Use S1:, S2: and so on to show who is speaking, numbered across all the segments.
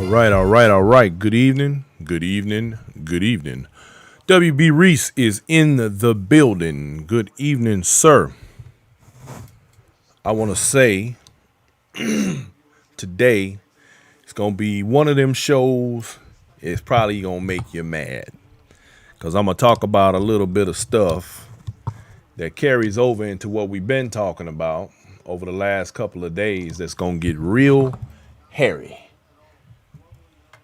S1: All right. Good evening. Good evening. Good evening. WB Reese is in the building. Good evening, sir. I want to say today it's going to be one of them shows. It's probably going to make you mad because I'm going to talk about a little bit of stuff that carries over into what we've been talking about over the last couple of days that's going to get real hairy.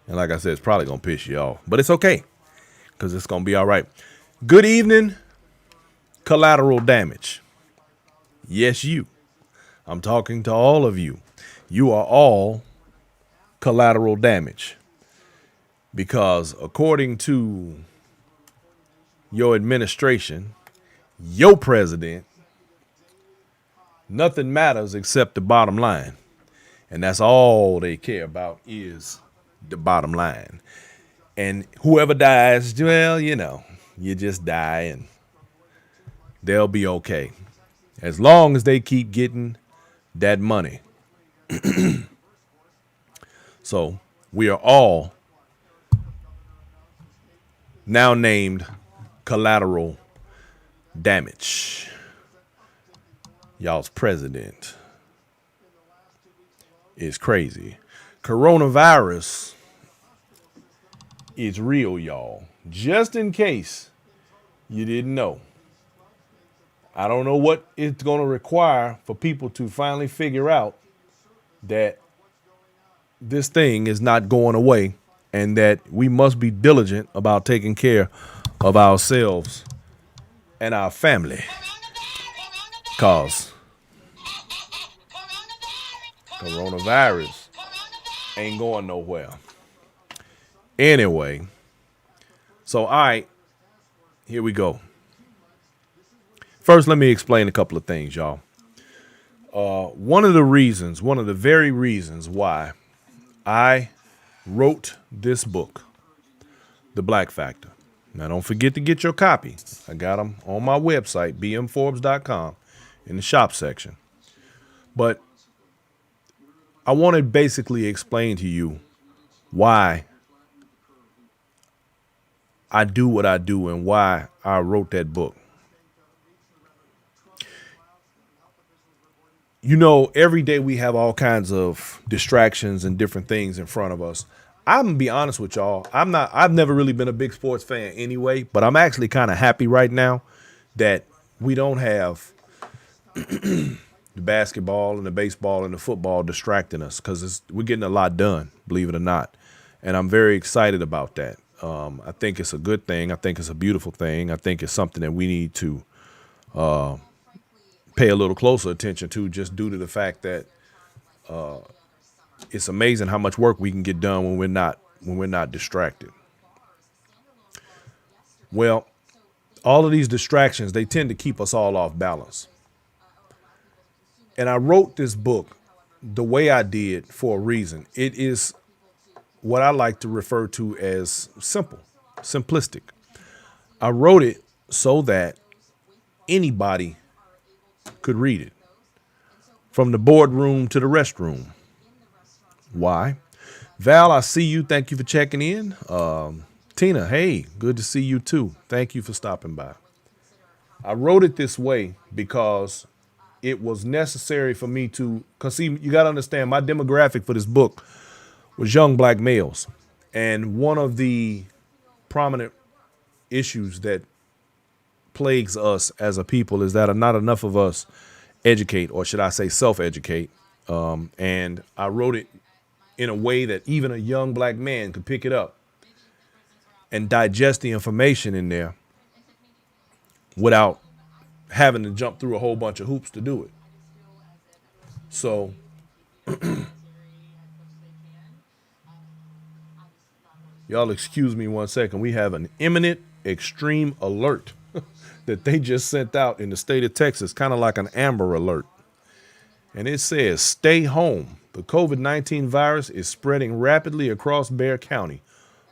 S1: And like I said, it's probably going to piss you off, but it's okay because it's going to be all right. Good evening, collateral damage. Yes, you. I'm talking to all of you. You are all collateral damage because according to your administration, your president, nothing matters except the bottom line. And that's all they care about is the bottom line. And whoever dies, well, you just die and they'll be okay. As long as they keep getting that money. So we are all now named collateral damage. Y'all's president is crazy. Coronavirus is real, y'all. Just in case you didn't know. I don't know what it's going to require for people to finally figure out that this thing is not going away and that we must be diligent about taking care of ourselves and our family. Because coronavirus ain't going nowhere. Anyway, so all right, here we go. First, let me explain a couple of things, y'all. One of the very reasons why I wrote this book, The Black Factor. Now, don't forget to get your copy. I got them on my website, bmforbes.com, in the shop section. But I want to basically explain to you why I do what I do and why I wrote that book. Every day we have all kinds of distractions and different things in front of us. I'm gonna be honest with y'all. I've never really been a big sports fan anyway, but I'm actually kind of happy right now that we don't have the basketball and the baseball and the football distracting us because we're getting a lot done, believe it or not. And I'm very excited about that. I think it's a good thing. I think it's a beautiful thing. I think it's something that we need to pay a little closer attention to, just due to the fact that it's amazing how much work we can get done when we're not distracted. Well, all of these distractions, they tend to keep us all off balance. And I wrote this book the way I did for a reason. It is what I like to refer to as simplistic. I wrote it so that anybody could read it, from the boardroom to the restroom. Why? Val, I see you. Thank you for checking in. Tina, hey, good to see you too. Thank you for stopping by. I wrote it this way because it was necessary for me because see, you got to understand, my demographic for this book was young black males. And one of the prominent issues that plagues us as a people is that not enough of us educate, or should I say self-educate. And I wrote it in a way that even a young black man could pick it up and digest the information in there without having to jump through a whole bunch of hoops to do it. So y'all excuse me 1 second. We have an imminent extreme alert that they just sent out in the state of Texas, kind of like an Amber Alert. And it says, stay home. The COVID-19 virus is spreading rapidly across Bexar County.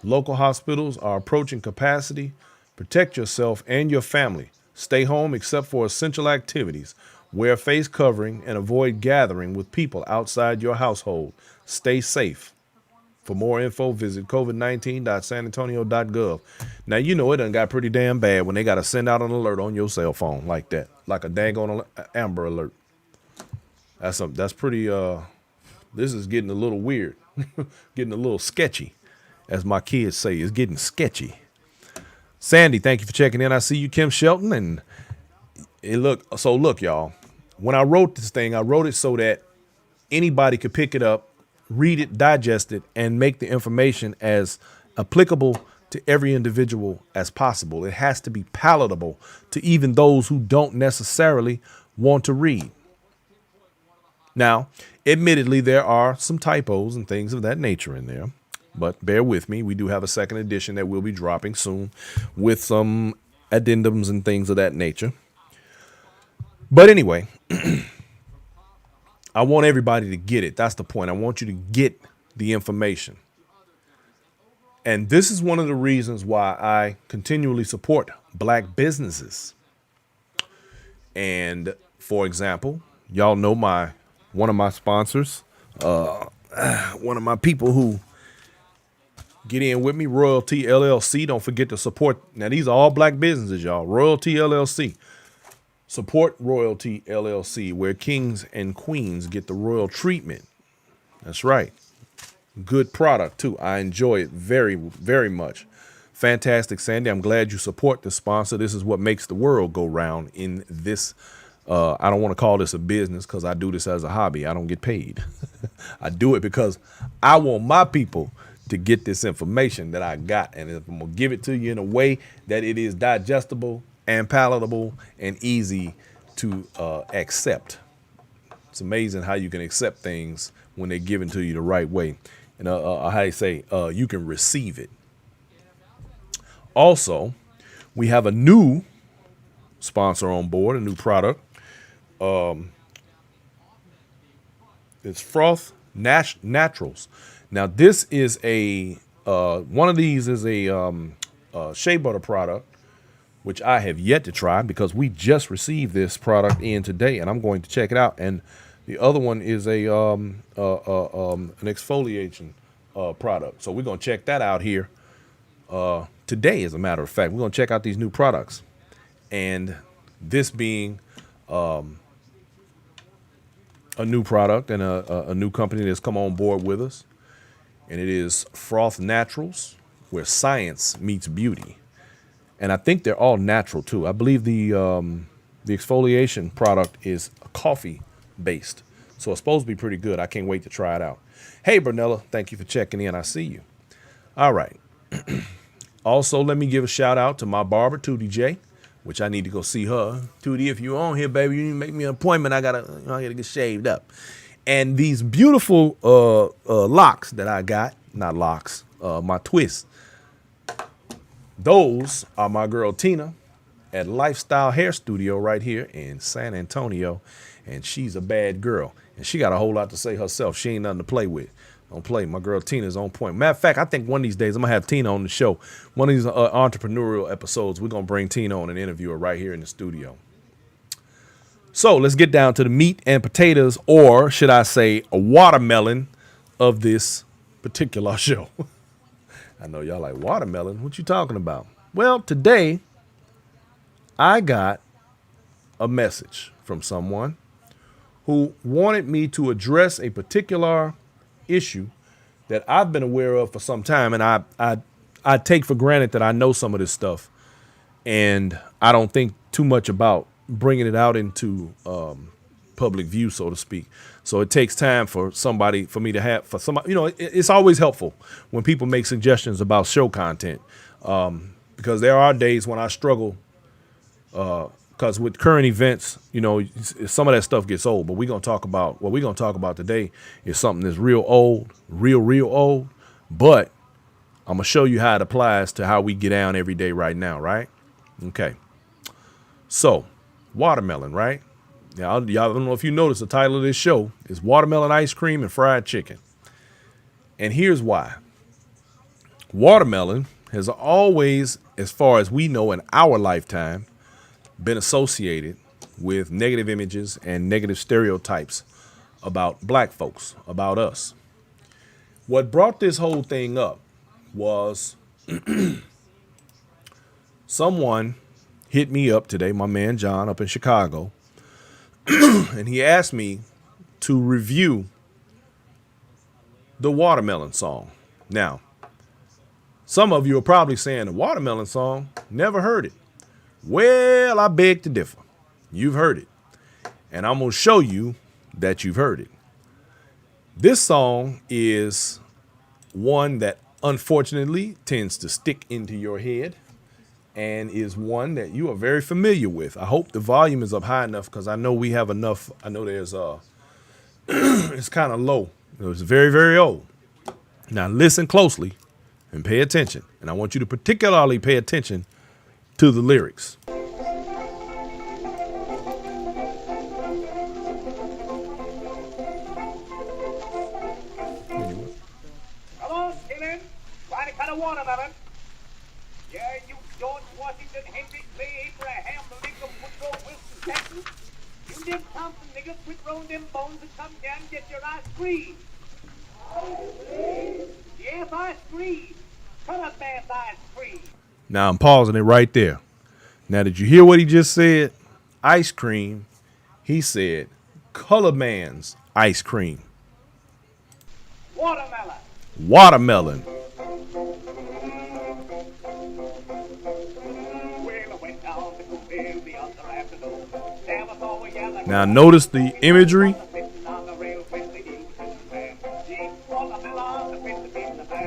S1: Local hospitals are approaching capacity. Protect yourself and your family. Stay home except for essential activities. Wear face covering and avoid gathering with people outside your household. Stay safe. For more info, visit covid19.sanantonio.gov. Now, you know it done got pretty damn bad when they got to send out an alert on your cell phone like that, like a daggone Amber Alert. That's pretty, this is getting a little weird, getting a little sketchy, as my kids say. It's getting sketchy. Sandy, thank you for checking in. I see you, Kim Shelton. And look, y'all, when I wrote this thing, I wrote it so that anybody could pick it up, read it, digest it, and make the information as applicable to every individual as possible. It has to be palatable to even those who don't necessarily want to read. Now, admittedly, there are some typos and things of that nature in there, but bear with me. We do have a second edition that will be dropping soon with some addendums and things of that nature. But anyway, I want everybody to get it. That's the point. I want you to get the information. And this is one of the reasons why I continually support black businesses. And for example, y'all know one of my sponsors, one of my people who get in with me, Royalty LLC. Don't forget to support. Now, these are all black businesses, y'all. Royalty LLC. Support Royalty LLC, where kings and queens get the royal treatment. That's right. Good product, too. I enjoy it very, very much. Fantastic, Sandy. I'm glad you support the sponsor. This is what makes the world go round in this. I don't want to call this a business because I do this as a hobby. I don't get paid. I do it because I want my people to get this information that I got. And if I'm going to give it to you in a way that it is digestible and palatable and easy to accept. It's amazing how you can accept things when they're given to you the right way. And how you say, you can receive it. Also, we have a new sponsor on board, a new product. It's Froth Naturals. Now, this is one of these is a shea butter product, which I have yet to try because we just received this product in today, and I'm going to check it out. And the other one is an exfoliation product. So we're going to check that out here today, as a matter of fact. We're going to check out these new products. And this being a new product and a new company that's come on board with us. And it is Froth Naturals, where science meets beauty. And I think they're all natural, too. I believe the exfoliation product is coffee-based. So it's supposed to be pretty good. I can't wait to try it out. Hey, Bernella, thank you for checking in. I see you. All right. Also, let me give a shout-out to my barber, Tootie J, which I need to go see her. Tootie, if you're on here, baby, you need to make me an appointment. I gotta get shaved up. And these beautiful locks that I got, not locks, my twists. Those are my girl Tina at Lifestyle Hair Studio right here in San Antonio. And she's a bad girl. And she got a whole lot to say herself. She ain't nothing to play with. Don't play. My girl Tina's on point. Matter of fact, I think one of these days I'm going to have Tina on the show. One of these entrepreneurial episodes, we're going to bring Tina on and interview her right here in the studio. So let's get down to the meat and potatoes, or should I say a watermelon of this particular show. I know y'all like watermelon. What you talking about? Well, today I got a message from someone who wanted me to address a particular issue that I've been aware of for some time. And I take for granted that I know some of this stuff, and I don't think too much about bringing it out into public view, so to speak. So it takes time for me to have, for somebody, it's always helpful when people make suggestions about show content, because there are days when I struggle, because with current events, some of that stuff gets old. But what we're going to talk about today is something that's real old, real old. But I'm going to show you how it applies to how we get down every day right now, right? Okay. So, watermelon, right? Now, y'all don't know if you noticed, the title of this show is Watermelon Ice Cream and Fried Chicken. And here's why. Watermelon has always, as far as we know in our lifetime, been associated with negative images and negative stereotypes about black folks, about us. What brought this whole thing up was someone hit me up today, my man John up in Chicago, and he asked me to review the Watermelon song. Now, some of you are probably saying the Watermelon song, never heard it. Well, I beg to differ. You've heard it. And I'm going to show you that you've heard it. This song is one that unfortunately tends to stick into your head and is one that you are very familiar with. I hope the volume is up high enough because I know we have enough. I know there's it's kind of low. It's very, very old. Now listen closely and pay attention. And I want you to particularly pay attention to the lyrics.
S2: Hello, Dylan. Trying to cut a watermelon. Yeah, you George Washington, Henry Clay, Abraham Lincoln, Woodrow Wilson, Texas. You them Thompson niggas quit rolling them bones and come down and get your ice cream. Yes, ice cream. Cut up man's ice cream.
S1: Now I'm pausing it right there. Now, did you hear what he just said? Ice cream. He said, color man's ice cream.
S2: Watermelon.
S1: Watermelon.
S2: Well, I went down to Cookville the other afternoon. There was all a yellow.
S1: Now notice the imagery.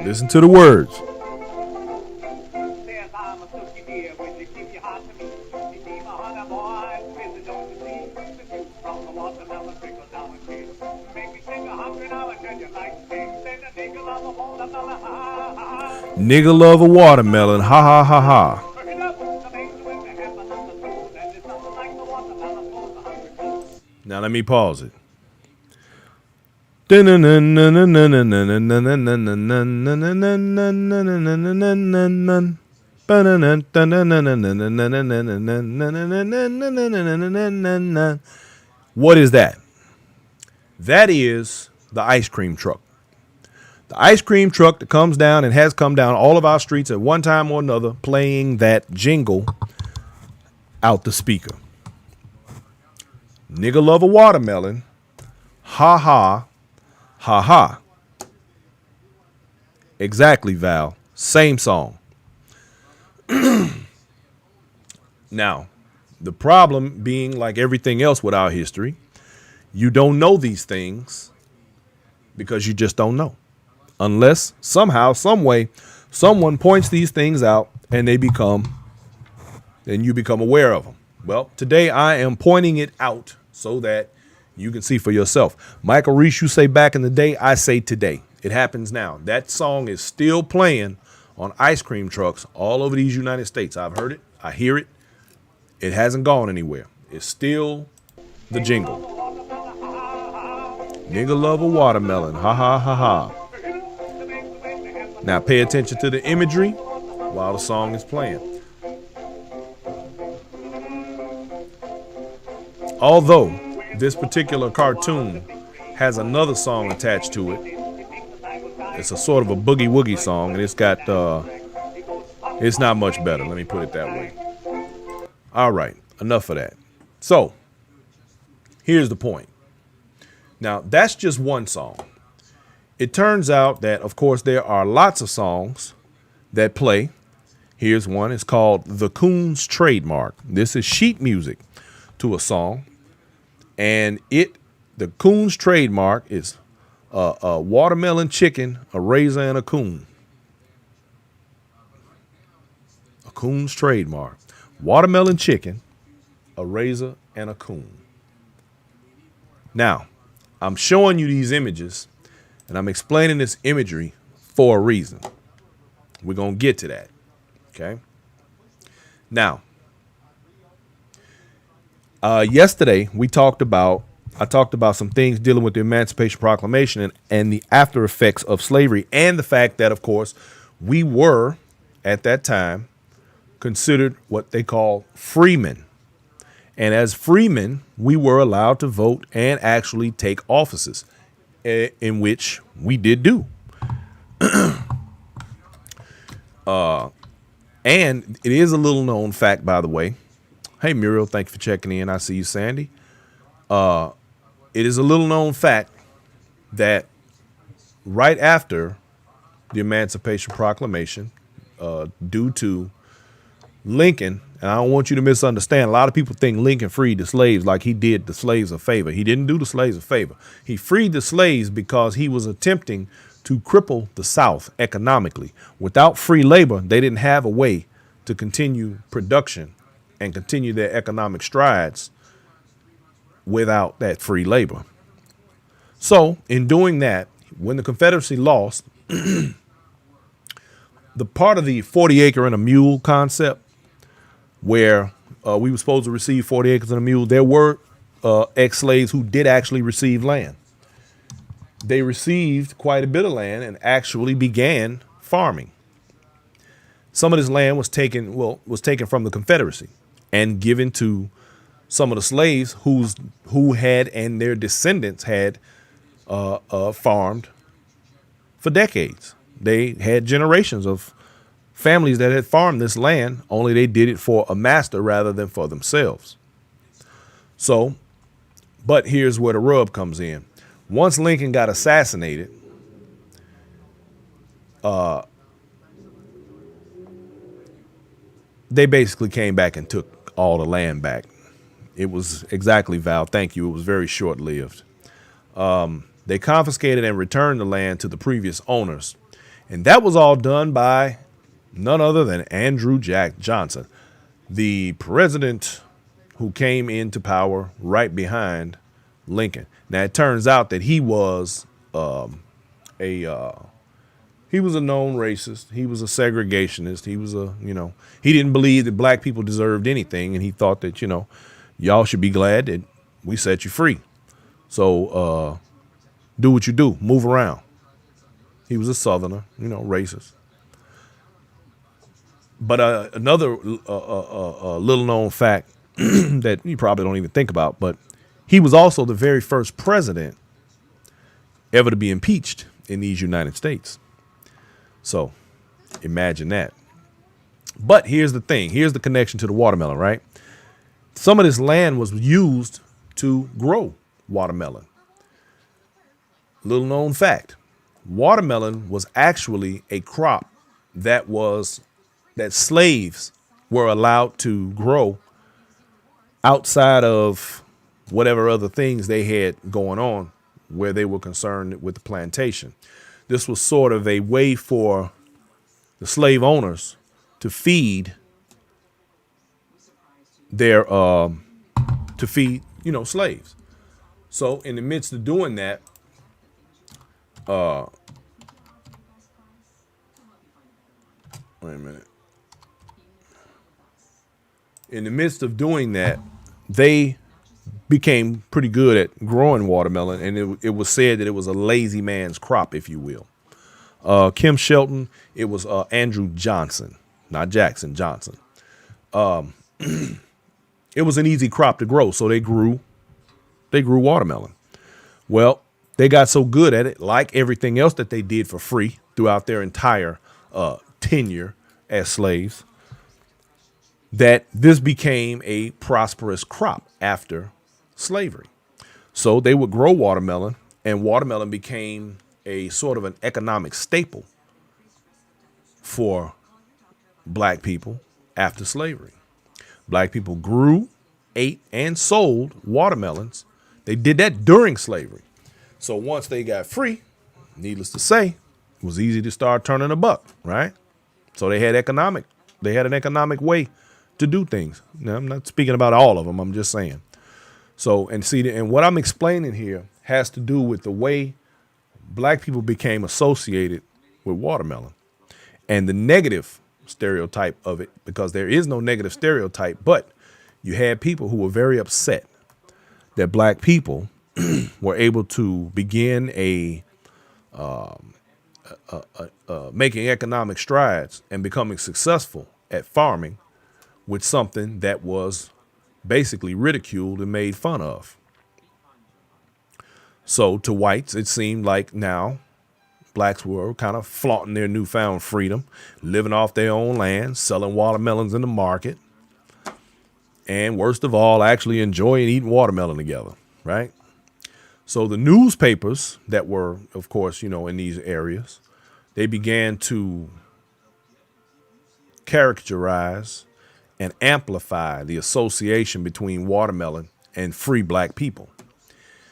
S1: Listen to the words. Nigga love a watermelon, ha ha ha ha. Now let me pause it. What is that? That is the ice cream truck. The ice cream truck that comes down and has come down all of our streets at one time or another, playing that jingle out the speaker. Nigga love a watermelon. Ha ha. Ha ha. Exactly, Val. Same song. Now, the problem being like everything else with our history, you don't know these things because you just don't know. Unless somehow, some way, someone points these things out and you become aware of them. Well, today I am pointing it out so that you can see for yourself. Michael Reese, you say back in the day, I say today. It happens now. That song is still playing on ice cream trucks all over these United States. I've heard it. I hear it. It hasn't gone anywhere. It's still the jingle. Nigga love a watermelon. Ha ha ha ha. Now pay attention to the imagery while the song is playing. Although this particular cartoon has another song attached to it. It's a sort of a boogie woogie song, and it's not much better. Let me put it that way. All right, enough of that. So here's the point. Now, that's just one song. It turns out that, of course, there are lots of songs that play. Here's one. It's called The Coon's Trademark. This is sheet music to a song. And the Coon's Trademark is a watermelon chicken, a raisin, and a coon. A Coon's Trademark. Watermelon chicken, a raisin, and a coon. Now, I'm showing you these images, and I'm explaining this imagery for a reason. We're going to get to that. Okay? Now, yesterday I talked about some things dealing with the Emancipation Proclamation and the after effects of slavery, and the fact that, of course, we were at that time considered what they call freemen. And as freemen, we were allowed to vote and actually take offices, in which we did do. And it is a little known fact, by the way. Hey, Muriel, thank you for checking in. I see you, Sandy. It is a little known fact that right after the Emancipation Proclamation, due to Lincoln, and I don't want you to misunderstand. A lot of people think Lincoln freed the slaves like he did the slaves a favor. He didn't do the slaves a favor. He freed the slaves because he was attempting to cripple the South economically. Without free labor, they didn't have a way to continue production and continue their economic strides without that free labor. So in doing that, when the Confederacy lost, the part of the 40 acre and a mule concept where we were supposed to receive 40 acres and a mule, there were ex-slaves who did actually receive land. They received quite a bit of land and actually began farming. Some of this land was taken from the Confederacy and given to some of the slaves who had and their descendants had farmed for decades. They had generations of families that had farmed this land, only they did it for a master rather than for themselves. So, but here's where the rub comes in. Once Lincoln got assassinated, they basically came back and took all the land back. It was exactly, Val, thank you. It was very short-lived. They confiscated and returned the land to the previous owners. And that was all done by none other than Andrew Jack Johnson, the president who came into power right behind Lincoln. Now, it turns out that he was a known racist. He was a segregationist. He was he didn't believe that black people deserved anything. And he thought that, y'all should be glad that we set you free. So do what you do. Move around. He was a Southerner, racist. But another little known fact that you probably don't even think about, but he was also the very first president ever to be impeached in these United States. So imagine that. But here's the thing. Here's the connection to the watermelon, right? Some of this land was used to grow watermelon. Little known fact. Watermelon was actually a crop that slaves were allowed to grow outside of whatever other things they had going on where they were concerned with the plantation. This was sort of a way for the slave owners to feed slaves. So in the midst of doing that, wait a minute. In the midst of doing that, they became pretty good at growing watermelon, and it was said that it was a lazy man's crop, if you will. Kim Shelton, it was Andrew Johnson, not Jackson, Johnson. It was an easy crop to grow, so they grew watermelon. Well, they got so good at it, like everything else that they did for free throughout their entire tenure as slaves, that this became a prosperous crop after slavery. So they would grow watermelon, and watermelon became a sort of an economic staple for black people after slavery. Black people grew, ate, and sold watermelons. They did that during slavery. So once they got free, needless to say, it was easy to start turning a buck, right? So they had an economic way to do things. Now, I'm not speaking about all of them. I'm just saying. So, and what I'm explaining here has to do with the way black people became associated with watermelon and the negative stereotype of it, because there is no negative stereotype, but you had people who were very upset that black people were able to begin making economic strides and becoming successful at farming with something that was basically ridiculed and made fun of. So to whites, it seemed like now blacks were kind of flaunting their newfound freedom, living off their own land, selling watermelons in the market, and worst of all, actually enjoying eating watermelon together, right? So the newspapers that were, of course, in these areas, they began to characterize and amplify the association between watermelon and free black people.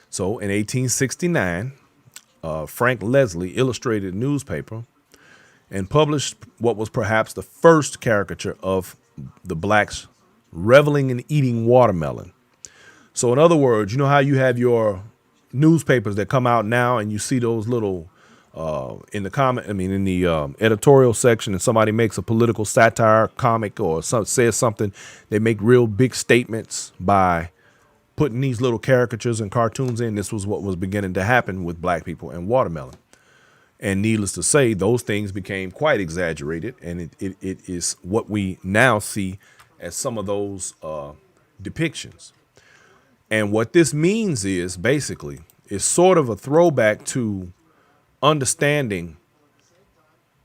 S1: So in 1869, Frank Leslie illustrated a newspaper and published what was perhaps the first caricature of the blacks reveling in eating watermelon. So in other words, you know how you have your newspapers that come out now and you see those little in the editorial section, and somebody makes a political satire comic or says something, they make real big statements by putting these little caricatures and cartoons in. This was what was beginning to happen with black people and watermelon. And needless to say, those things became quite exaggerated, and it is what we now see as some of those depictions. And what this means is basically is sort of a throwback to understanding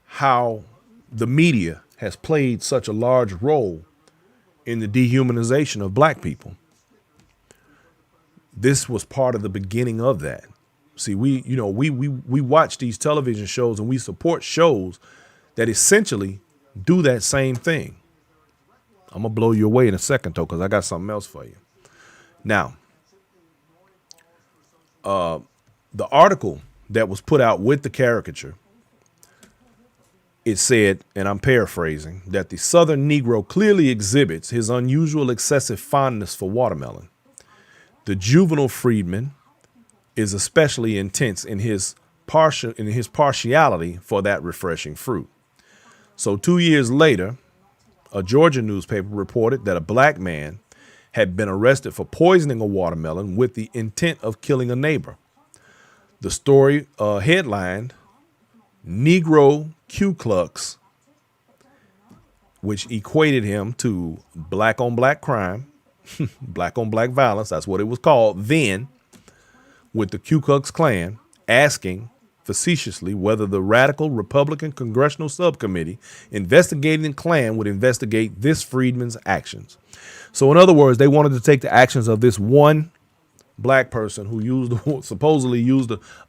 S1: how the media has played such a large role in the dehumanization of black people. This was part of the beginning of that. See, we watch these television shows and we support shows that essentially do that same thing. I'm gonna blow you away in a second though, because I got something else for you. Now, the article that was put out with the caricature, it said, and I'm paraphrasing, that the Southern Negro clearly exhibits his unusual excessive fondness for watermelon. The juvenile freedman is especially intense in his partiality for that refreshing fruit. So 2 years later, a Georgia newspaper reported that a black man had been arrested for poisoning a watermelon with the intent of killing a neighbor. The story headlined Negro Ku Klux, which equated him to black on black crime, black on black violence. That's what it was called then, with the Ku Klux Klan asking facetiously whether the radical Republican Congressional Subcommittee investigating the Klan would investigate this freedman's actions. So in other words, they wanted to take the actions of this one black person who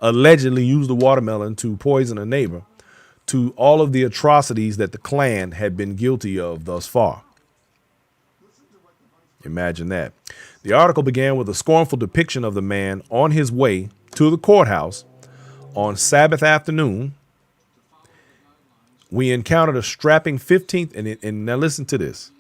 S1: allegedly used the watermelon to poison a neighbor, to all of the atrocities that the Klan had been guilty of thus far. Imagine that. The article began with a scornful depiction of the man on his way to the courthouse on Sabbath afternoon. We encountered a strapping 15th, and now listen to this.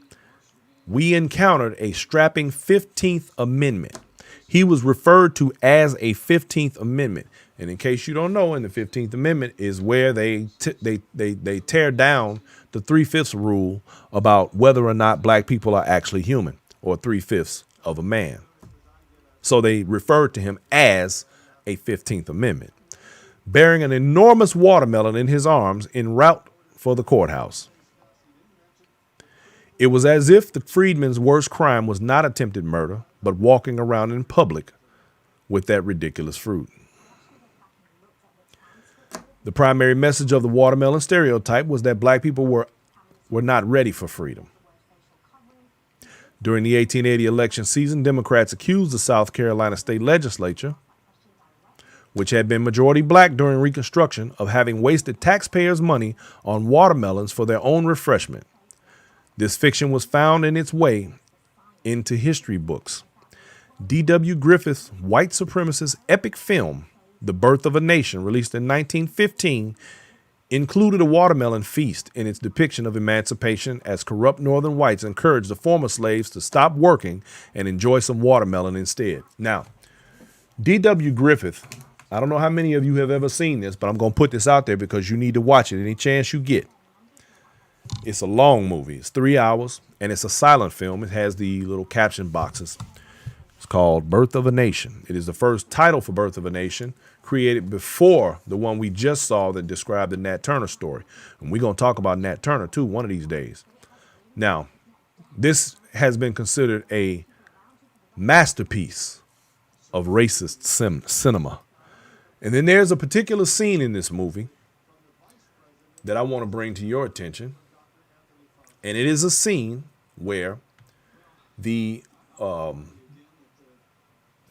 S1: We encountered a strapping 15th Amendment. He was referred to as a 15th Amendment. And in case you don't know, in the 15th Amendment is where they tear down the 3/5 rule about whether or not black people are actually human, or 3/5 of a man. So they referred to him as a 15th Amendment, bearing an enormous watermelon in his arms en route for the courthouse. It was as if the freedman's worst crime was not attempted murder, but walking around in public with that ridiculous fruit. The primary message of the watermelon stereotype was that black people were not ready for freedom. During the 1880 election season, Democrats accused the South Carolina state legislature, which had been majority black during Reconstruction, of having wasted taxpayers' money on watermelons for their own refreshment. This fiction was found in its way into history books. D.W. Griffith's white supremacist epic film, The Birth of a Nation, released in 1915, included a watermelon feast in its depiction of emancipation, as corrupt Northern whites encouraged the former slaves to stop working and enjoy some watermelon instead. Now, D.W. Griffith, I don't know how many of you have ever seen this, but I'm going to put this out there because you need to watch it any chance you get. It's a long movie. It's 3 hours, and it's a silent film. It has the little caption boxes. It's called Birth of a Nation. It is the first title for Birth of a Nation, created before the one we just saw that described the Nat Turner story. And we're going to talk about Nat Turner, too, one of these days. Now, this has been considered a masterpiece of racist cinema. And then there's a particular scene in this movie that I want to bring to your attention. And it is a scene where the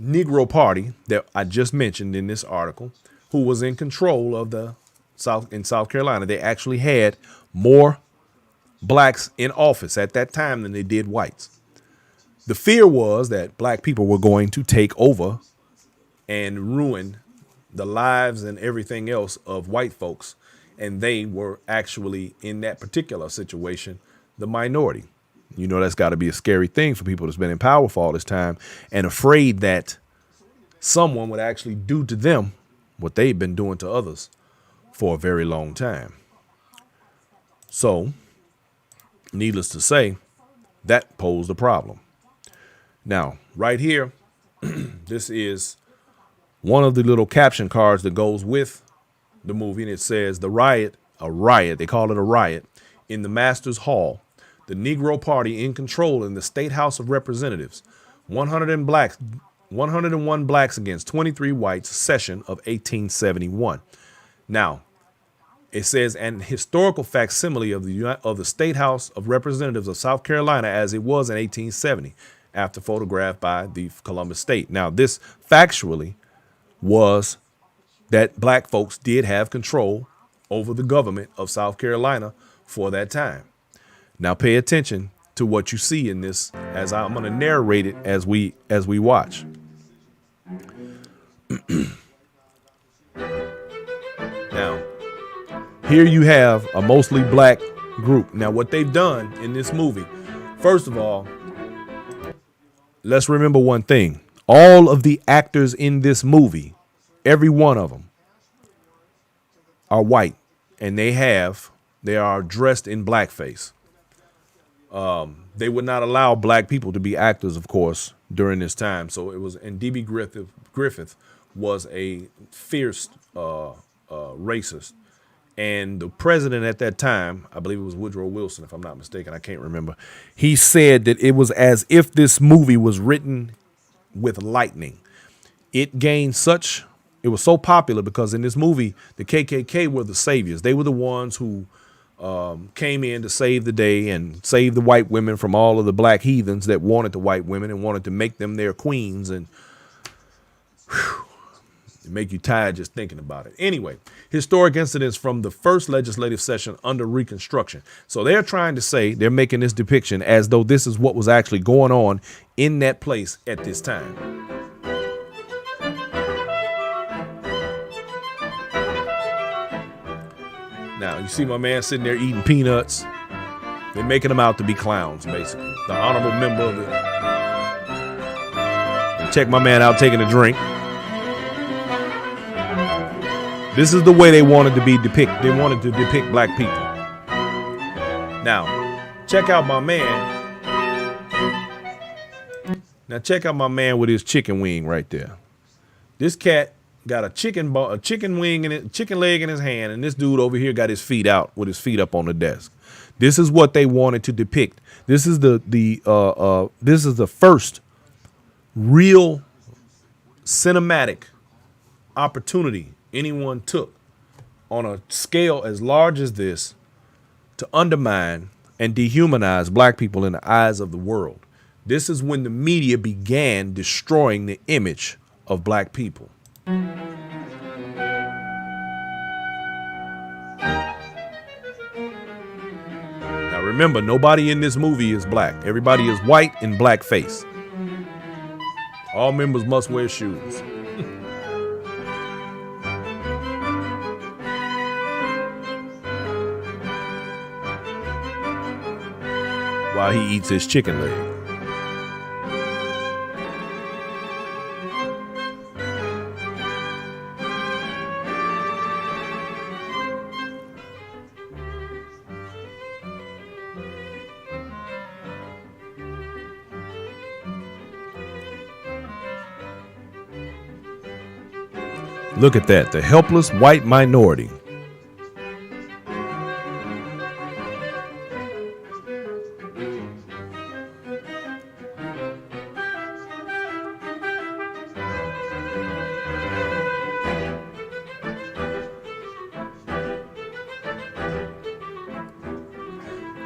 S1: Negro Party that I just mentioned in this article, who was in control of the South Carolina, they actually had more blacks in office at that time than they did whites. The fear was that black people were going to take over and ruin the lives and everything else of white folks. And they were actually, in that particular situation, the minority. You know, that's got to be a scary thing for people that's been in power for all this time and afraid that someone would actually do to them what they've been doing to others for a very long time. So, needless to say, that posed a problem. Now, right here, this is one of the little caption cards that goes with the movie, and it says the riot, a riot, they call it a riot, in the Masters Hall, the Negro Party in control in the State House of Representatives, 101 blacks against 23 whites, session of 1871. Now, it says an historical facsimile of the State House of Representatives of South Carolina as it was in 1870, after photographed by the Columbus State. Now, this factually was that black folks did have control over the government of South Carolina for that time. Now, pay attention to what you see in this, as I'm going to narrate it as we watch. Now, here you have a mostly black group. Now, what they've done in this movie, first of all, let's remember one thing. All of the actors in this movie, every one of them, are white, and they are dressed in blackface. They would not allow black people to be actors, of course, during this time. So it was, and D.B. Griffith was a fierce racist. And the president at that time, I believe it was Woodrow Wilson, if I'm not mistaken, I can't remember. He said that it was as if this movie was written with lightning. It was so popular because in this movie, the KKK were the saviors. They were the ones who came in to save the day and save the white women from all of the black heathens that wanted the white women and wanted to make them their queens. And it make you tired just thinking about it. Anyway, historic incidents from the first legislative session under Reconstruction. So they're trying to say, they're making this depiction as though this is what was actually going on in that place at this time. Now, you see my man sitting there eating peanuts. They're making them out to be clowns, basically. The honorable member of it. Check my man out taking a drink. This is the way they wanted to be depicted. They wanted to depict black people. Now, check out my man. Now, check out my man with his chicken wing right there. This cat got a chicken wing in it, chicken leg in his hand, and this dude over here got his feet out with his feet up on the desk. This is what they wanted to depict. This is the first real cinematic opportunity anyone took on a scale as large as this to undermine and dehumanize black people in the eyes of the world. This is when the media began destroying the image of black people. Now remember, nobody in this movie is black. Everybody is white in blackface. All members must wear shoes. While he eats his chicken leg. Look at that, the helpless white minority.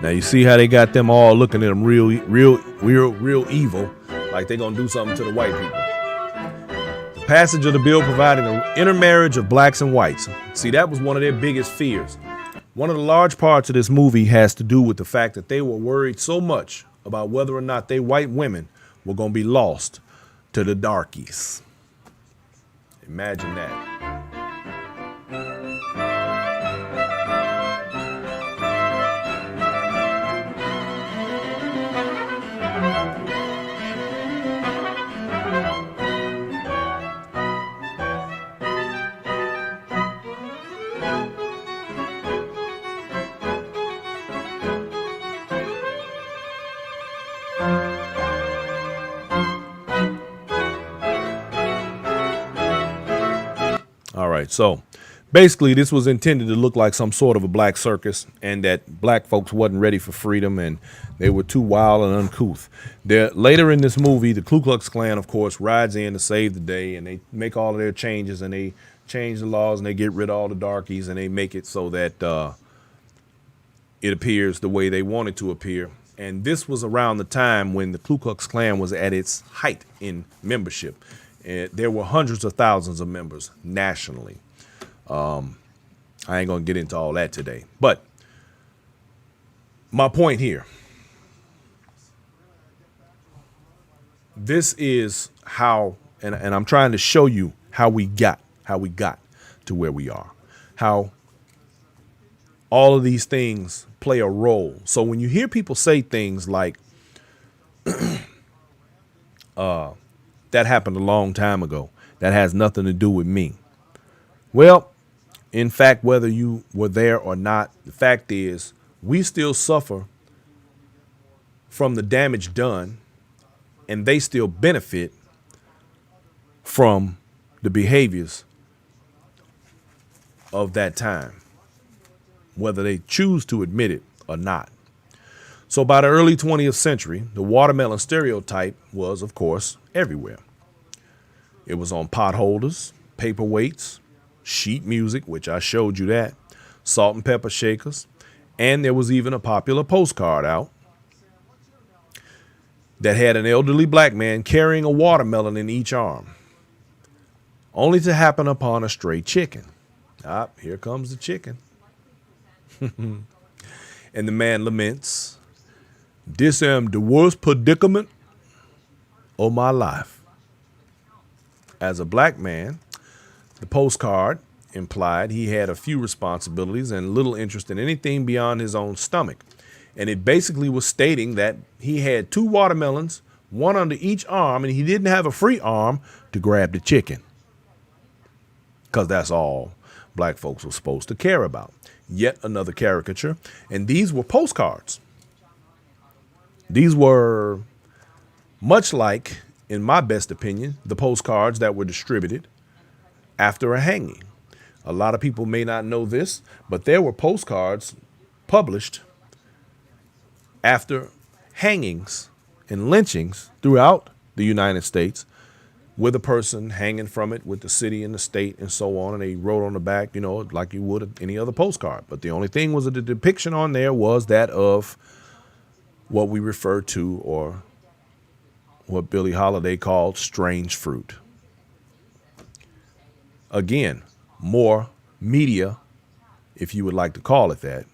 S1: Now you see how they got them all looking at them real evil, like they're gonna do something to the white people. The passage of the bill providing an intermarriage of blacks and whites. See, that was one of their biggest fears. One of the large parts of this movie has to do with the fact that they were worried so much about whether or not they white women were gonna be lost to the darkies. Imagine that. All right, so basically this was intended to look like some sort of a black circus, and that black folks wasn't ready for freedom and they were too wild and uncouth. Later in this movie, the Ku Klux Klan, of course, rides in to save the day, and they make all of their changes, and they change the laws, and they get rid of all the darkies, and they make it so that it appears the way they want it to appear. And this was around the time when the Ku Klux Klan was at its height in membership. There were hundreds of thousands of members nationally. I ain't going to get into all that today. But my point here, this is how, and I'm trying to show you how we got to where we are, how all of these things play a role. So when you hear people say things like, that happened a long time ago, that has nothing to do with me. Well, in fact, whether you were there or not, the fact is we still suffer from the damage done, and they still benefit from the behaviors of that time, whether they choose to admit it or not. So by the early 20th century, the watermelon stereotype was, of course, everywhere. It was on pot holders, paperweights, sheet music, which I showed you that, salt and pepper shakers, and there was even a popular postcard out that had an elderly black man carrying a watermelon in each arm, only to happen upon a stray chicken. Ah, here comes the chicken. And the man laments, "This am the worst predicament of my life." As a black man, the postcard implied he had a few responsibilities and little interest in anything beyond his own stomach. And it basically was stating that he had 2 watermelons, one under each arm, and he didn't have a free arm to grab the chicken. Because that's all black folks were supposed to care about. Yet another caricature. And these were postcards. These were much like, in my best opinion, the postcards that were distributed after a hanging. A lot of people may not know this, but there were postcards published after hangings and lynchings throughout the United States, with a person hanging from it with the city and the state and so on. And they wrote on the back, like you would any other postcard. But the only thing was that the depiction on there was that of what we refer to, or what Billie Holiday called, strange fruit. Again, more media, if you would like to call it that.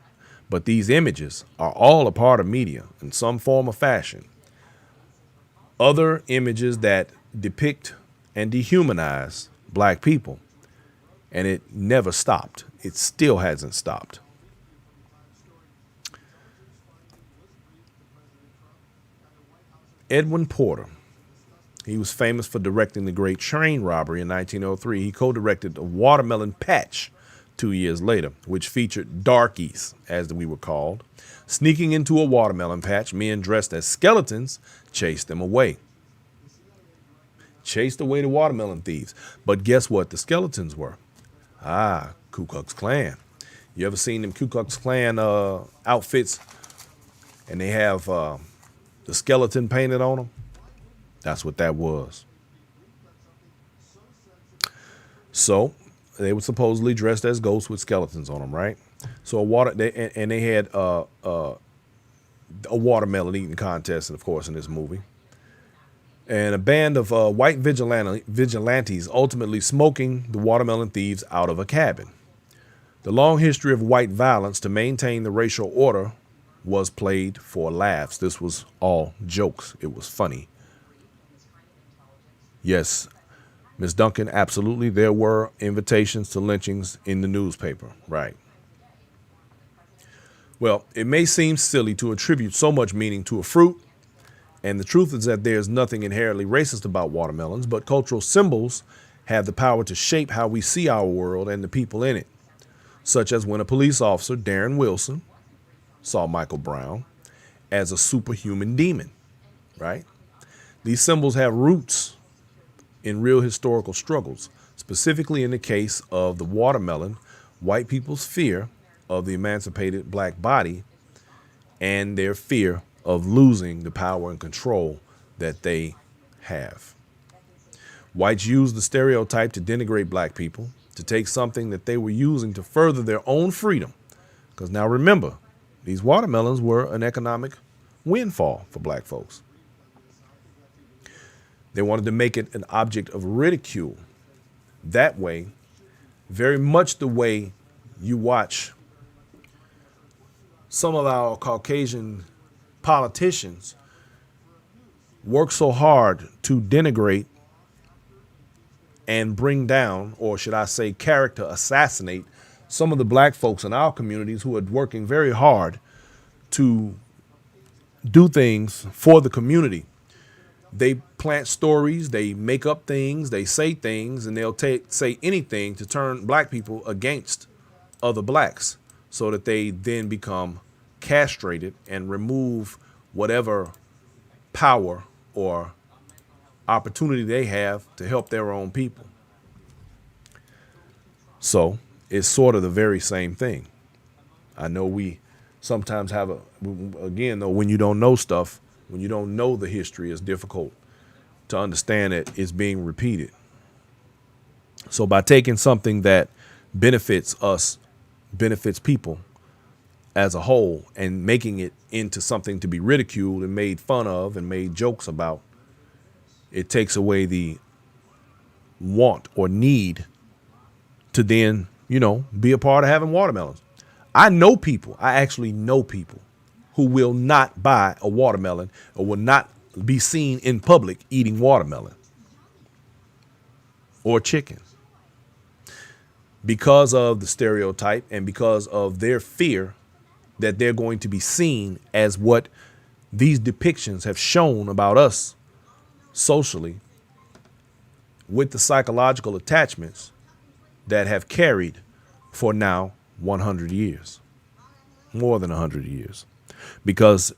S1: But these images are all a part of media in some form or fashion. Other images that depict and dehumanize black people. And it never stopped. It still hasn't stopped. Edwin Porter. He was famous for directing the Great Train Robbery in 1903. He co-directed A Watermelon Patch 2 years later, which featured darkies, as we were called. Sneaking into a watermelon patch, men dressed as skeletons chased them away. Chased away the watermelon thieves. But guess what the skeletons were? Ku Klux Klan. You ever seen them Ku Klux Klan outfits, and they have the skeleton painted on them? That's what that was. So they were supposedly dressed as ghosts with skeletons on them, right? So they had a watermelon eating contest, and of course, in this movie. And a band of white vigilantes ultimately smoking the watermelon thieves out of a cabin. The long history of white violence to maintain the racial order was played for laughs. This was all jokes. It was funny. Yes, Miss Duncan, absolutely. There were invitations to lynchings in the newspaper. Right. Well, it may seem silly to attribute so much meaning to a fruit, and the truth is that there's nothing inherently racist about watermelons, but cultural symbols have the power to shape how we see our world and the people in it, such as when a police officer, Darren Wilson, saw Michael Brown as a superhuman demon, right? These symbols have roots in real historical struggles, specifically in the case of the watermelon, white people's fear of the emancipated black body and their fear of losing the power and control that they have. Whites used the stereotype to denigrate black people, to take something that they were using to further their own freedom. Because now remember, these watermelons were an economic windfall for black folks. They wanted to make it an object of ridicule. That way, very much the way you watch some of our Caucasian politicians work so hard to denigrate and bring down, or should I say, character assassinate some of the black folks in our communities who are working very hard to do things for the community. They plant stories, they make up things, they say things, and they'll say anything to turn black people against other blacks so that they then become castrated and remove whatever power or opportunity they have to help their own people. So it's sort of the very same thing. I know we sometimes have again, though, when you don't know stuff, when you don't know the history, it's difficult to understand that it's being repeated. So by taking something that benefits us, benefits people as a whole, and making it into something to be ridiculed and made fun of and made jokes about, it takes away the want or need to then, be a part of having watermelons. I actually know people who will not buy a watermelon or will not be seen in public eating watermelon or chicken because of the stereotype and because of their fear that they're going to be seen as what these depictions have shown about us socially, with the psychological attachments that have carried for now 100 years, more than 100 years, because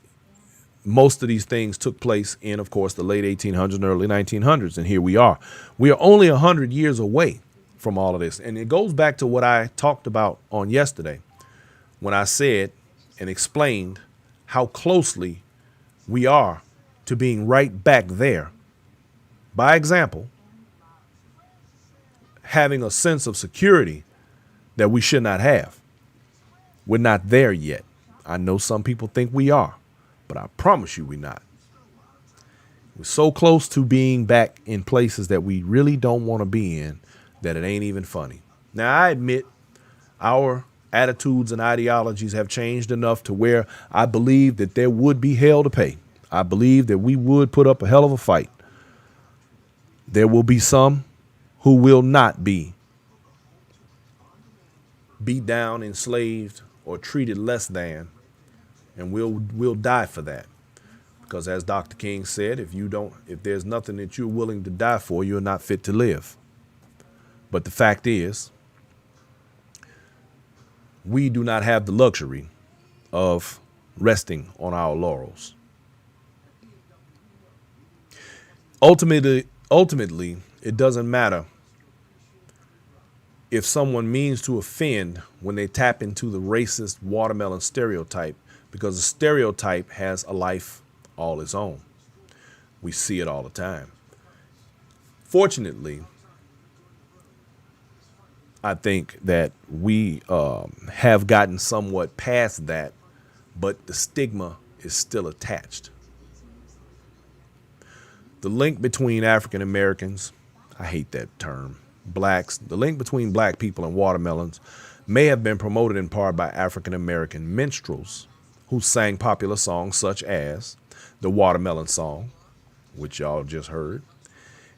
S1: most of these things took place in, of course, the late 1800s and early 1900s. And here we are. We are only 100 years away from all of this. And it goes back to what I talked about on yesterday when I said and explained how closely we are to being right back there. By example, having a sense of security that we should not have. We're not there yet. I know some people think we are, but I promise you we're not. We're so close to being back in places that we really don't want to be in that it ain't even funny. Now, I admit our attitudes and ideologies have changed enough to where I believe that there would be hell to pay. I believe that we would put up a hell of a fight. There will be some who will not be beat down, enslaved, or treated less than, and we'll die for that. Because as Dr. King said, if there's nothing that you're willing to die for, you're not fit to live. But the fact is, we do not have the luxury of resting on our laurels. Ultimately, it doesn't matter if someone means to offend when they tap into the racist watermelon stereotype, because the stereotype has a life all its own. We see it all the time. Fortunately, I think that we have gotten somewhat past that, but the stigma is still attached. The link between African Americans, I hate that term, blacks, the link between black people and watermelons may have been promoted in part by African American minstrels who sang popular songs such as the Watermelon Song, which y'all just heard,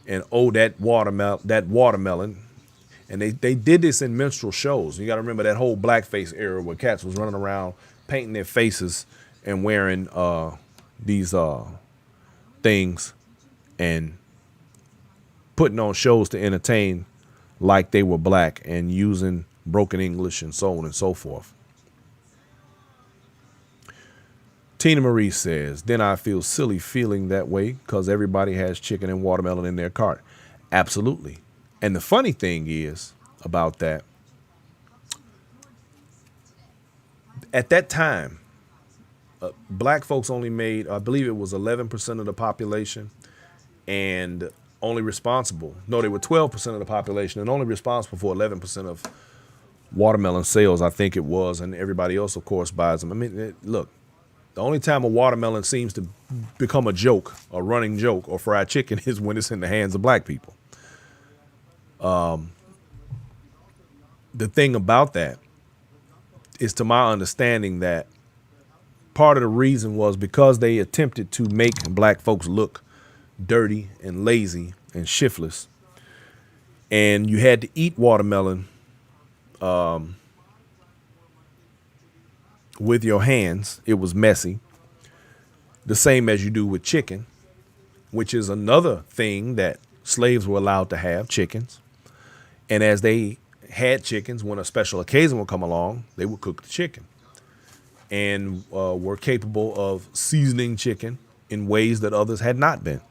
S1: and oh that watermelon. And they did this in minstrel shows. You got to remember that whole blackface era where cats was running around painting their faces and wearing these things and putting on shows to entertain like they were black and using broken English and so on and so forth. Tina Marie says, then I feel silly feeling that way because everybody has chicken and watermelon in their cart. Absolutely. And the funny thing is about that, at that time, black folks only made, I believe it was 11% of the population and only responsible. No, they were 12% of the population and only responsible for 11% of watermelon sales, I think it was. And everybody else, of course, buys them. I mean, look, the only time a watermelon seems to become a joke, a running joke, or fried chicken is when it's in the hands of black people. The thing about that is, to my understanding, that part of the reason was because they attempted to make black folks look dirty and lazy and shiftless. And you had to eat watermelon with your hands. It was messy. The same as you do with chicken, which is another thing that slaves were allowed to have, chickens. And as they had chickens, when a special occasion would come along, they would cook the chicken and were capable of seasoning chicken in ways that others had not been.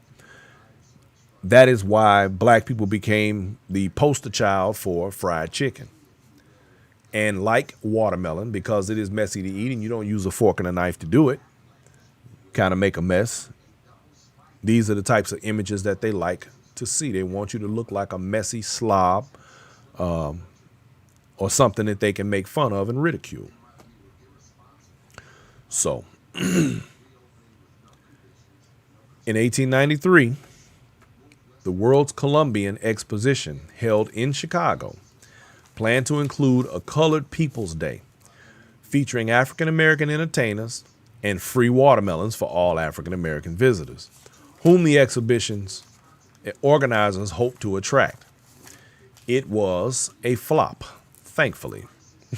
S1: That is why black people became the poster child for fried chicken. And like watermelon, because it is messy to eat and you don't use a fork and a knife to do it, kind of make a mess. These are the types of images that they like to see. They want you to look like a messy slob, or something that they can make fun of and ridicule. So, in 1893, the World's Columbian Exposition, held in Chicago, planned to include a Colored People's Day, featuring African American entertainers and free watermelons for all African American visitors, whom the exhibition's organizers hoped to attract. It was a flop, thankfully.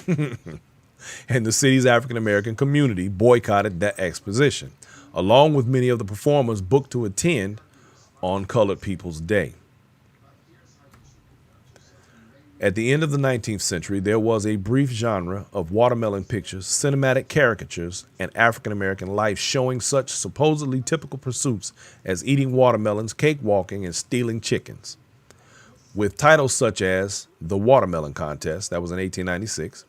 S1: And the city's African American community boycotted that exposition, along with many of the performers booked to attend on Colored People's Day. At the end of the 19th century, there was a brief genre of watermelon pictures, cinematic caricatures, and African American life showing such supposedly typical pursuits as eating watermelons, cakewalking, and stealing chickens, with titles such as The Watermelon Contest, that was in 1896,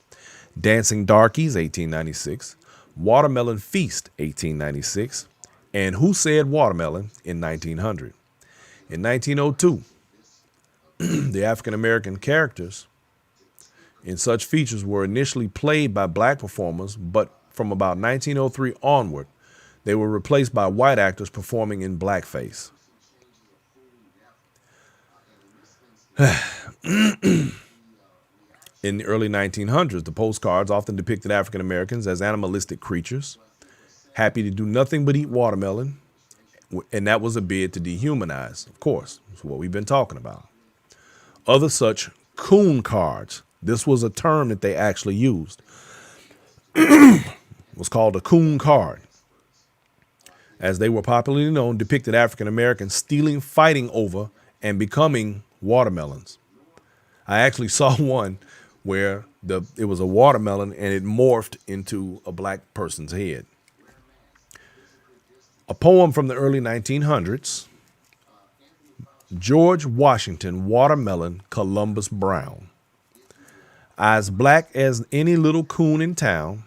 S1: Dancing Darkies, 1896, Watermelon Feast, 1896, and Who Said Watermelon in 1900. In 1902, the African American characters in such features were initially played by black performers, but from about 1903 onward, they were replaced by white actors performing in blackface. In the early 1900s, the postcards often depicted African Americans as animalistic creatures, happy to do nothing but eat watermelon, and that was a bid to dehumanize, of course. That's what we've been talking about. Other such coon cards, this was a term that they actually used, was called a coon card. As they were popularly known, depicted African Americans stealing, fighting over, and becoming watermelons. I actually saw one where it was a watermelon and it morphed into a black person's head. A poem from the early 1900s, George Washington Watermelon Columbus Brown. I's black as any little coon in town.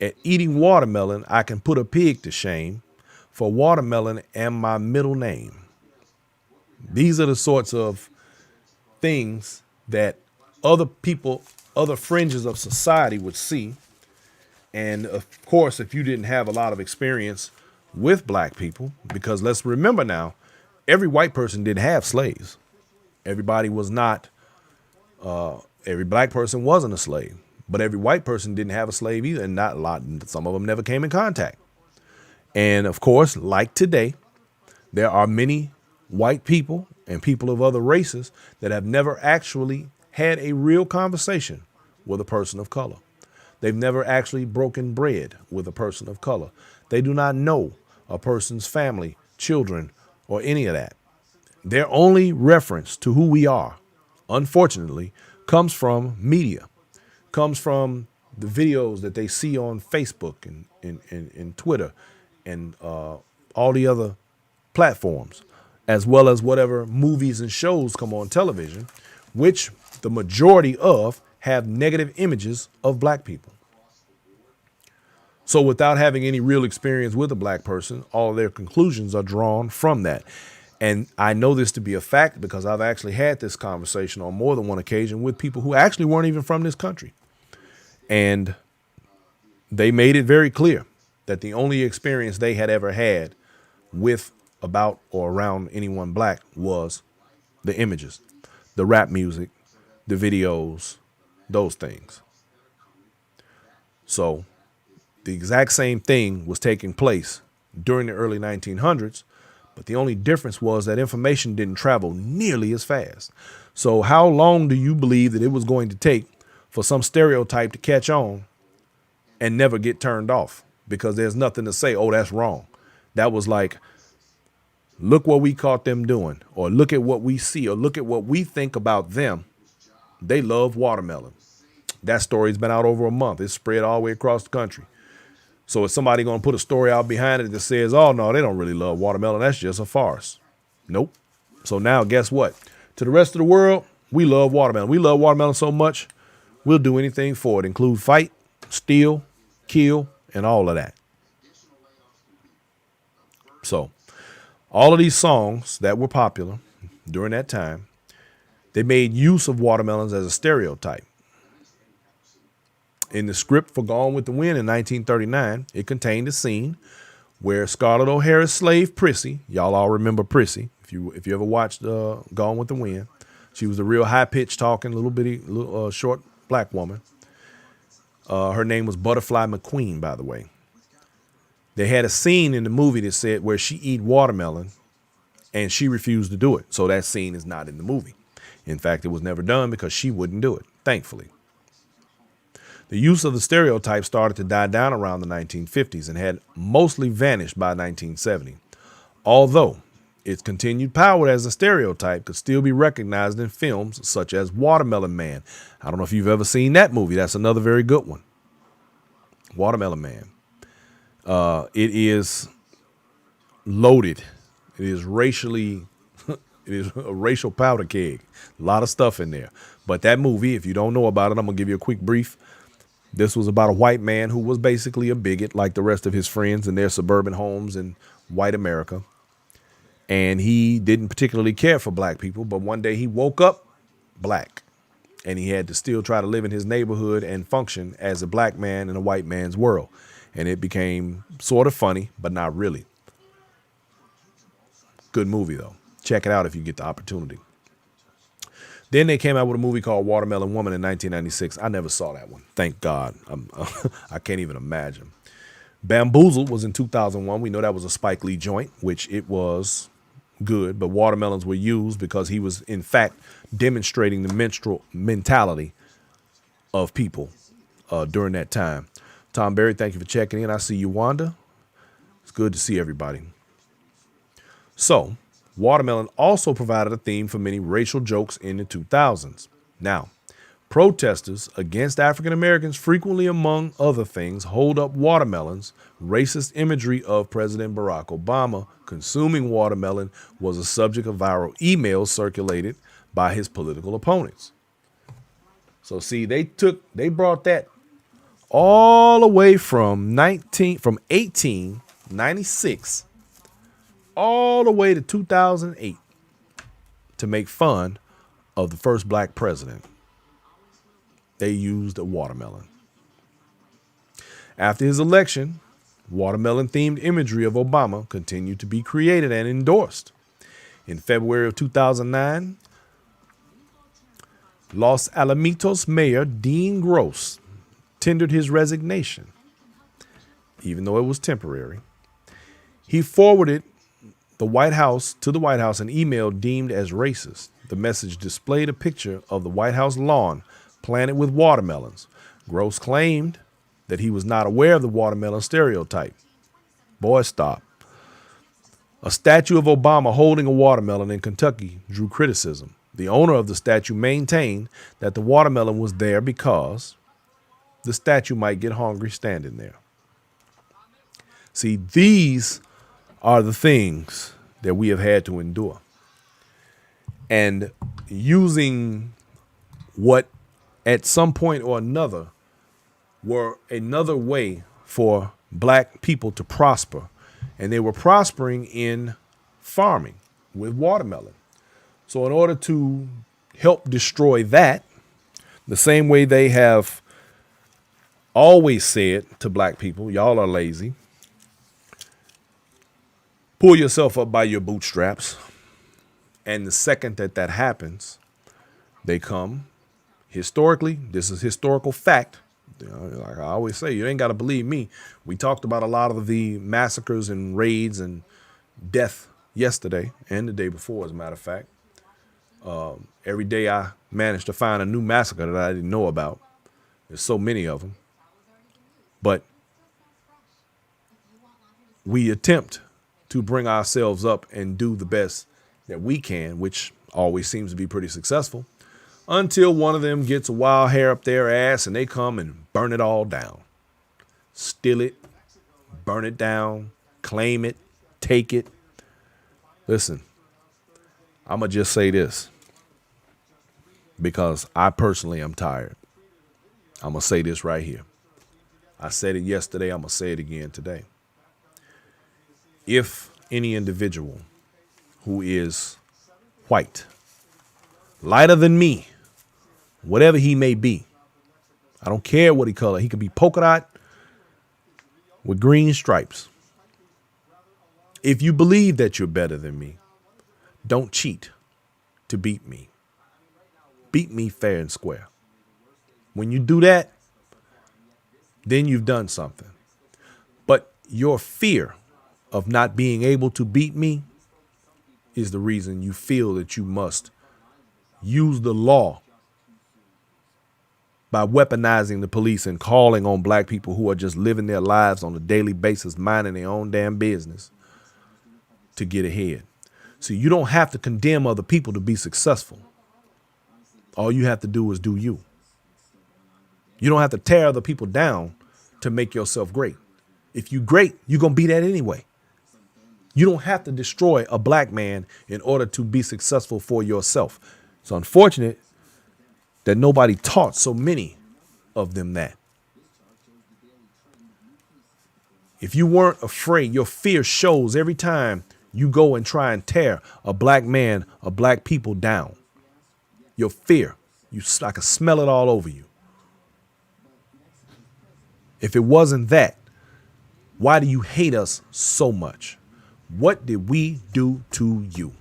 S1: At eating watermelon, I can put a pig to shame, for watermelon am my middle name. These are the sorts of things that other people, other fringes of society would see And of course, if you didn't have a lot of experience with black people, because let's remember now, every white person didn't have slaves. Everybody was not, every black person wasn't a slave, but every white person didn't have a slave either. And not a lot, some of them never came in contact. And of course, like today, there are many white people and people of other races that have never actually had a real conversation with a person of color. They've never actually broken bread with a person of color. They do not know a person's family, children, or any of that. Their only reference to who we are, unfortunately, comes from media, comes from the videos that they see on Facebook and Twitter and all the other platforms, as well as whatever movies and shows come on television, which the majority of have negative images of black people. So without having any real experience with a black person, all of their conclusions are drawn from that. And I know this to be a fact because I've actually had this conversation on more than one occasion with people who actually weren't even from this country. And they made it very clear that the only experience they had ever had with, about, or around anyone black was the images, the rap music, the videos, those things. So the exact same thing was taking place during the early 1900s, but the only difference was that information didn't travel nearly as fast. So how long do you believe that it was going to take for some stereotype to catch on and never get turned off? Because there's nothing to say, oh, that's wrong. That was like, look what we caught them doing, or look at what we see, or look at what we think about them. They love watermelon. That story's been out over a month. It's spread all the way across the country. So is somebody going to put a story out behind it that says, oh, no, they don't really love watermelon. That's just a farce. Nope. So now guess what? To the rest of the world, we love watermelon. We love watermelon so much, we'll do anything for it, include fight, steal, kill, and all of that. So all of these songs that were popular during that time, they made use of watermelons as a stereotype. In the script for Gone with the Wind in 1939, it contained a scene where Scarlett O'Hara's slave Prissy, y'all all remember Prissy, if you ever watched Gone with the Wind, she was a real high-pitched talking, little bitty, short black woman. Her name was Butterfly McQueen, by the way. They had a scene in the movie that said where she eat watermelon, and she refused to do it. So that scene is not in the movie. In fact, it was never done because she wouldn't do it, thankfully. The use of the stereotype started to die down around the 1950s and had mostly vanished by 1970. Although its continued power as a stereotype could still be recognized in films such as Watermelon Man. I don't know if you've ever seen that movie. That's another very good one. Watermelon Man. It is loaded. It is racially, it is a racial powder keg. A lot of stuff in there. But that movie, if you don't know about it, I'm going to give you a quick brief. This was about a white man who was basically a bigot like the rest of his friends in their suburban homes in white America. And he didn't particularly care for black people, but one day he woke up black and he had to still try to live in his neighborhood and function as a black man in a white man's world. And it became sort of funny, but not really. Good movie, though. Check it out if you get the opportunity. Then they came out with a movie called Watermelon Woman in 1996. I never saw that one. Thank God. I can't even imagine. Bamboozled was in 2001. We know that was a Spike Lee joint, which it was good. But watermelons were used because he was, in fact, demonstrating the menstrual mentality of people during that time. Tom Berry, thank you for checking in. I see you, Wanda. It's good to see everybody. So, Watermelon also provided a theme for many racial jokes in the 2000s. Now, protesters against African Americans frequently, among other things, hold up watermelons. Racist imagery of President Barack Obama consuming watermelon was a subject of viral emails circulated by his political opponents. So see, they brought that all the way from 1896 all the way to 2008 to make fun of the first black president. They used a watermelon. After his election, watermelon-themed imagery of Obama continued to be created and endorsed. In February of 2009, Los Alamitos Mayor Dean Gross tendered his resignation, even though it was temporary. He forwarded the White House an email deemed as racist. The message displayed a picture of the White House lawn planted with watermelons. Gross claimed that he was not aware of the watermelon stereotype. Boy, stop. A statue of Obama holding a watermelon in Kentucky drew criticism. The owner of the statue maintained that the watermelon was there because the statue might get hungry standing there. See, these are the things that we have had to endure. And using what at some point or another were another way for black people to prosper. And they were prospering in farming with watermelon. So in order to help destroy that, the same way they have always said to black people, y'all are lazy. Pull yourself up by your bootstraps. And the second that that happens, they come. Historically, this is historical fact. You know, like I always say, you ain't got to believe me. We talked about a lot of the massacres and raids and death yesterday and the day before, as a matter of fact. Every day I managed to find a new massacre that I didn't know about. There's so many of them. But we attempt to bring ourselves up and do the best that we can, which always seems to be pretty successful, until one of them gets a wild hair up their ass and they come and burn it all down. Steal it, burn it down, claim it, take it. Listen, I'm going to just say this because I personally am tired. I'm going to say this right here. I said it yesterday. I'm going to say it again today. If any individual who is white, lighter than me, whatever he may be, I don't care what he color. He could be polka dot with green stripes. If you believe that you're better than me, don't cheat to beat me. Beat me fair and square. When you do that, then you've done something. But your fear of not being able to beat me is the reason you feel that you must use the law by weaponizing the police and calling on black people who are just living their lives on a daily basis, minding their own damn business to get ahead. So you don't have to condemn other people to be successful. All you have to do is do you. You don't have to tear other people down to make yourself great. If you're great, you're going to be that anyway. You don't have to destroy a black man in order to be successful for yourself. It's unfortunate that nobody taught so many of them that. If you weren't afraid, your fear shows every time you go and try and tear a black man or black people down. Your fear, I can smell it all over you. If it wasn't that, why do you hate us so much? What did we do to you?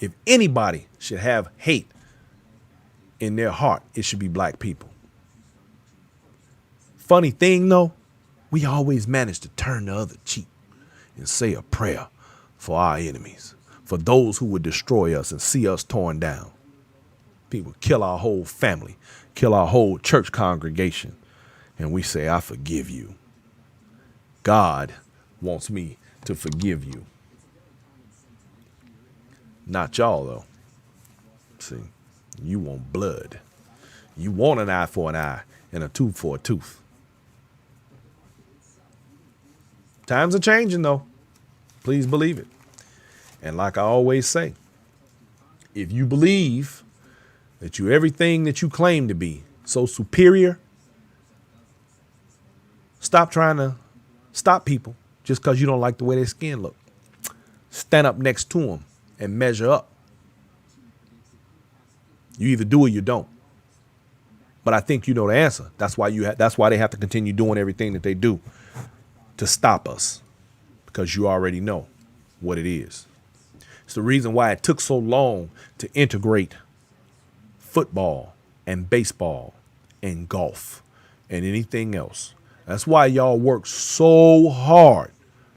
S1: If anybody should have hate in their heart, it should be black people. Funny thing, though, we always manage to turn the other cheek and say a prayer for our enemies, for those who would destroy us and see us torn down. People kill our whole family, kill our whole church congregation, and we say, I forgive you. God wants me to forgive you. Not y'all, though. See, you want blood. You want an eye for an eye and a tooth for a tooth. Times are changing, though. Please believe it. And like I always say, if you believe that you're everything that you claim to be, so superior, stop trying to stop people just because you don't like the way their skin look. Stand up next to them and measure up. You either do or you don't. But I think you know the answer. That's why that's why they have to continue doing everything that they do to stop us, because you already know what it is. It's the reason why it took so long to integrate football and baseball and golf and anything else. That's why y'all work so hard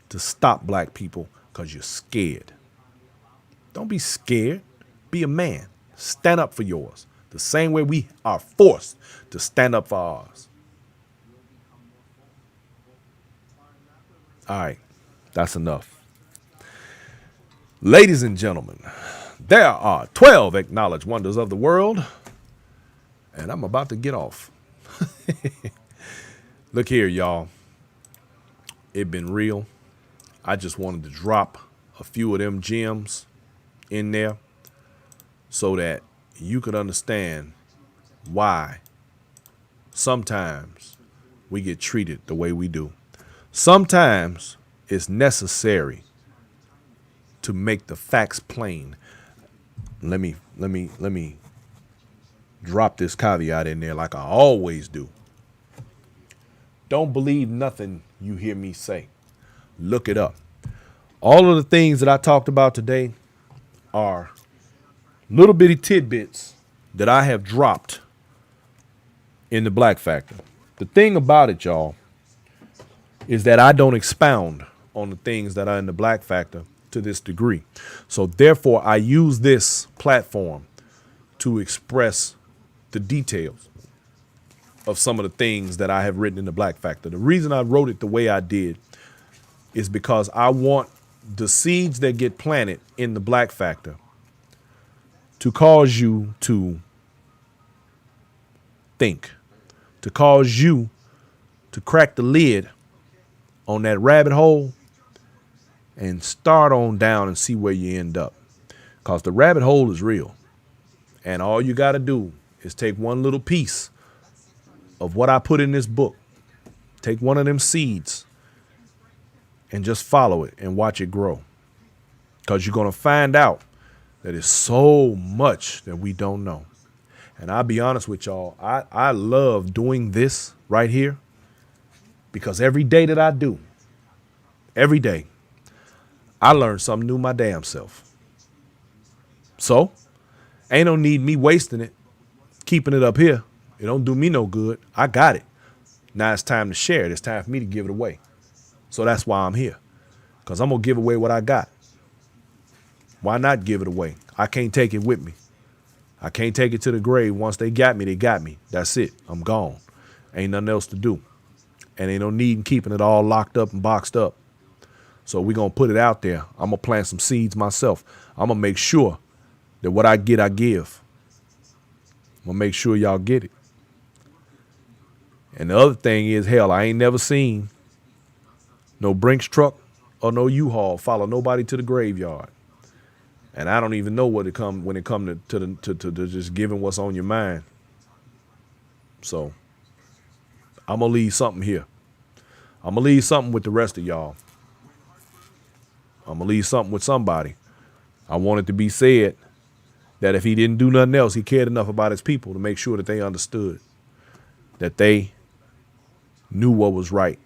S1: to stop black people, because you're scared. Don't be scared. Be a man. Stand up for yours. The same way we are forced to stand up for ours. All right. That's enough. Ladies and gentlemen, there are 12 acknowledged wonders of the world, and I'm about to get off. Look here, y'all. It been real. I just wanted to drop a few of them gems in there so that you could understand why sometimes we get treated the way we do. Sometimes it's necessary to make the facts plain. Let me drop this caveat in there like I always do. Don't believe nothing you hear me say. Look it up. All of the things that I talked about today are little bitty tidbits that I have dropped in the Black Factor. The thing about it, y'all, is that I don't expound on the things that are in the Black Factor to this degree. So therefore, I use this platform to express the details of some of the things that I have written in the Black Factor. The reason I wrote it the way I did is because I want the seeds that get planted in the Black Factor to cause you to think, to cause you to crack the lid on that rabbit hole and start on down and see where you end up. Because the rabbit hole is real. And all you got to do is take one little piece of what I put in this book, take one of them seeds, and just follow it and watch it grow. Because you're going to find out that there's so much that we don't know. And I'll be honest with y'all, I love doing this right here, because every day that I do, every day, I learn something new my damn self. So, ain't no need me wasting it, keeping it up here. It don't do me no good. I got it. Now it's time to share it. It's time for me to give it away. So that's why I'm here, because I'm going to give away what I got. Why not give it away? I can't take it with me. I can't take it to the grave. Once they got me, they got me. That's it. I'm gone. Ain't nothing else to do. And ain't no need in keeping it all locked up and boxed up. So we're going to put it out there. I'm going to plant some seeds myself. I'm going to make sure that what I get, I give. I'm going to make sure y'all get it. And the other thing is, hell, I ain't never seen no Brinks truck or no U-Haul follow nobody to the graveyard. And I don't even know what it come when it come to just giving what's on your mind. So I'm going to leave something here. I'm going to leave something with the rest of y'all. I'm going to leave something with somebody. I want it to be said that if he didn't do nothing else, he cared enough about his people to make sure that they understood, that they knew what was right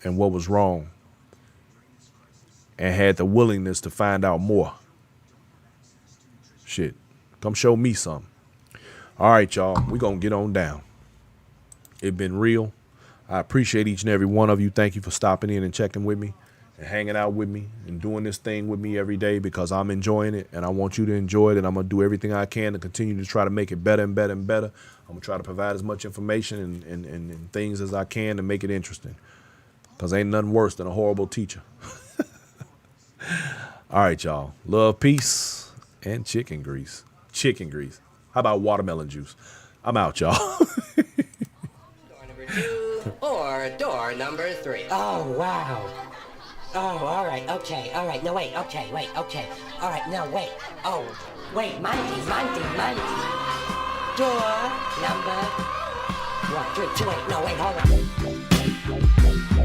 S1: and what was wrong, and had the willingness to find out more. Shit, come show me something. All right, y'all, we going to get on down. It been real. I appreciate each and every one of you. Thank you for stopping in and checking with me and hanging out with me and doing this thing with me every day, because I'm enjoying it and I want you to enjoy it, and I'm going to do everything I can to continue to try to make it better and better and better. I'm going to try to provide as much information and things as I can to make it interesting, because ain't nothing worse than a horrible teacher. All right, y'all. Love, peace, and chicken grease. Chicken grease. How about watermelon juice? I'm out, y'all.
S3: Door number 2 or door number 3.
S4: Oh, wow. Oh, all right, okay, all right. No, wait, okay. All right, no, wait. Oh, wait, Monty. Door number 1, 3, 2, 8. No, wait, hold on.